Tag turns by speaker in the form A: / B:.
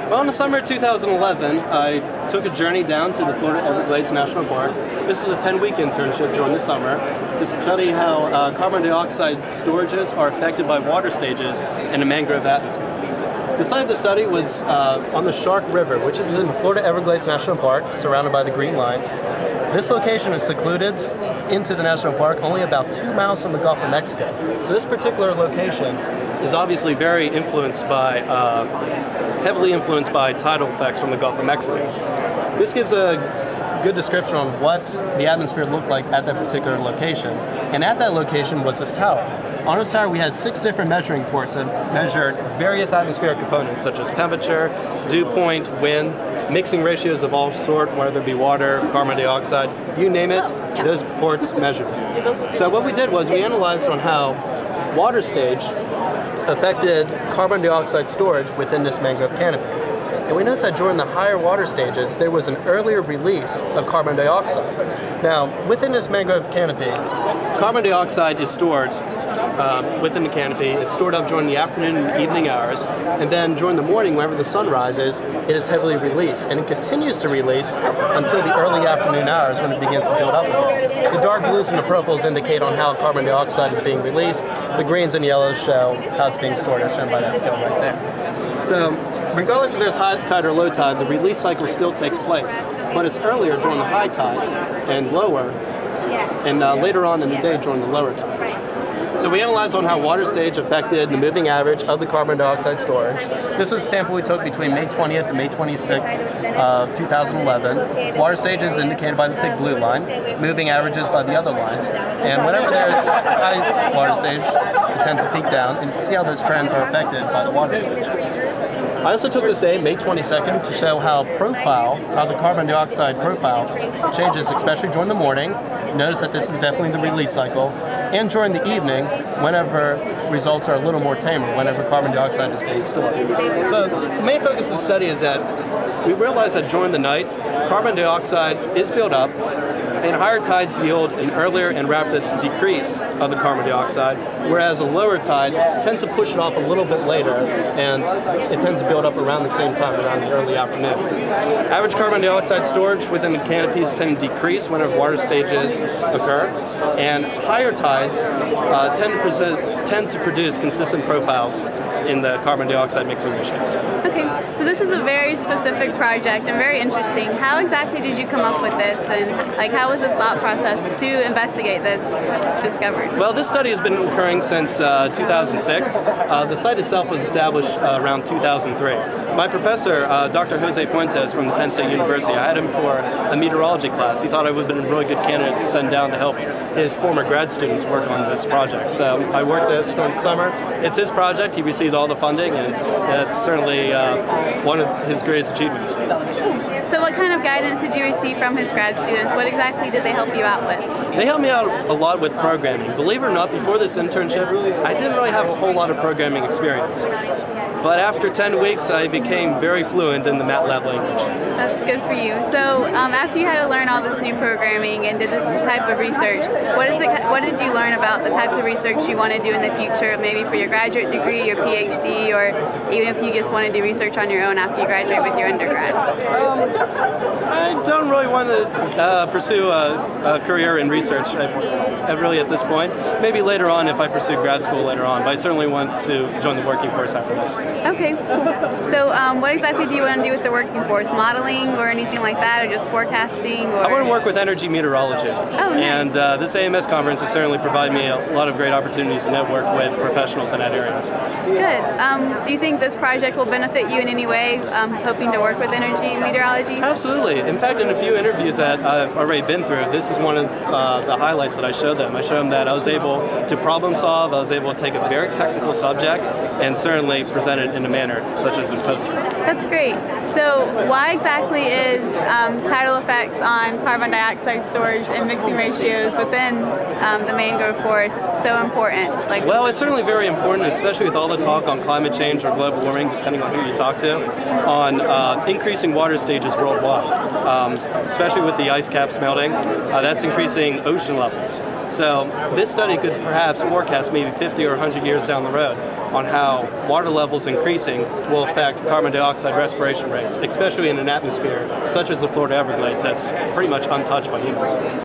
A: Well, in the summer of 2011, I took a journey down to the Florida Everglades National Park. This was a 10-week internship during the summer to study how carbon dioxide storages are affected by water stages in the mangrove atmosphere. The site of the study was on the Shark River, which is in the Florida Everglades National Park, surrounded by the green lines. This location is secluded into the national park only about 2 miles from the Gulf of Mexico. So this particular location is obviously very influenced by, heavily influenced by tidal effects from the Gulf of Mexico. This gives a good description on what the atmosphere looked like at that particular location. And at that location was this tower. On this tower we had 6 different measuring ports that measured various atmospheric components such as temperature, dew point, wind, mixing ratios of all sort, whether it be water, carbon dioxide, you name it, those ports measured. So what we did was we analyzed on how water stage affected carbon dioxide storage within this mangrove canopy. And we noticed that during the higher water stages, there was an earlier release of carbon dioxide. Now, within this mangrove canopy, carbon dioxide is stored within the canopy. It's stored up during the afternoon and evening hours, and then during the morning, whenever the sun rises, it is heavily released, and it continues to release until the early afternoon hours when it begins to build up again. The dark blues and the purples indicate on how carbon dioxide is being released. The greens and yellows show how it's being stored, as shown by that scale right there. So, regardless if there's high tide or low tide, the release cycle still takes place, but it's earlier during the high tides and lower, and later on in the day during the lower tides. So we analyzed on how water stage affected the moving average of the carbon dioxide storage. This was a sample we took between May 20th and May 26th of 2011. Water stage is indicated by the thick blue line, moving averages by the other lines. And whenever there's high water stage, it tends to peak down, and you can see how those trends are affected by the water stage. I also took this day, May 22nd, to show how the carbon dioxide profile changes, especially during the morning. Notice that this is definitely the release cycle. And during the evening, whenever results are a little more tamer, whenever carbon dioxide is being stored. So the main focus of the study is that we realize that during the night, carbon dioxide is built up, and higher tides yield an earlier and rapid decrease of the carbon dioxide, whereas a lower tide tends to push it off a little bit later, and it tends to build up around the same time, around the early afternoon. Average carbon dioxide storage within the canopies tend to decrease whenever water stages occur, and higher tides tend to produce consistent profiles in the carbon dioxide mixing ratios.
B: Okay, so this is a very specific project and very interesting. How exactly did you come up with this, and how was this thought process to investigate this discovery?
A: Well, this study has been occurring since 2006. The site itself was established around 2003. My professor, Dr. Jose Fuentes from the Penn State University, I had him for a meteorology class. He thought I would have been a really good candidate to send down to help his former grad students work on this project. So I worked this during the summer. It's his project. He received all the funding, and it's certainly one of his greatest achievements.
B: So what kind of guidance did you receive from his grad students? What exactly did they help you out with?
A: They helped me out a lot with programming. Believe it or not, before this internship, I didn't really have a whole lot of programming experience. But after 10 weeks, I became very fluent in the MATLAB language.
B: That's good for you. So after you had to learn all this new programming and did this type of research, what did you learn about the types of research you want to do in the future, maybe for your graduate degree, your PhD, or even if you just want to do research on your own after you graduate with your undergrad?
A: I don't really want to pursue a career in research really at this point. Maybe later on if I pursue grad school later on, but I certainly want to join the working force after this.
B: Okay, so what exactly do you want to do with the working force? Modeling or anything like that, or just forecasting? Or?
A: I want to work with energy meteorology.
B: Oh, nice.
A: And this AMS conference has certainly provided me a lot of great opportunities to network with professionals in that area.
B: Good. Do you think this project will benefit you in any way, hoping to work with energy meteorology?
A: Absolutely. In fact, in a few interviews that I've already been through, this is one of the highlights that I showed them. I showed them that I was able to problem solve, I was able to take a very technical subject and certainly present it in a manner such as this poster.
B: That's great. So why exactly is tidal effects on carbon dioxide storage and mixing ratios within the mangrove forest so important?
A: Well, it's certainly very important, especially with all the talk on climate change or global warming, depending on who you talk to, on increasing water stages worldwide. especially with the ice caps melting. That's increasing ocean levels. So this study could perhaps forecast maybe 50 or 100 years down the road on how water levels increasing will affect carbon dioxide respiration rates, especially in an atmosphere such as the Florida Everglades that's pretty much untouched by humans.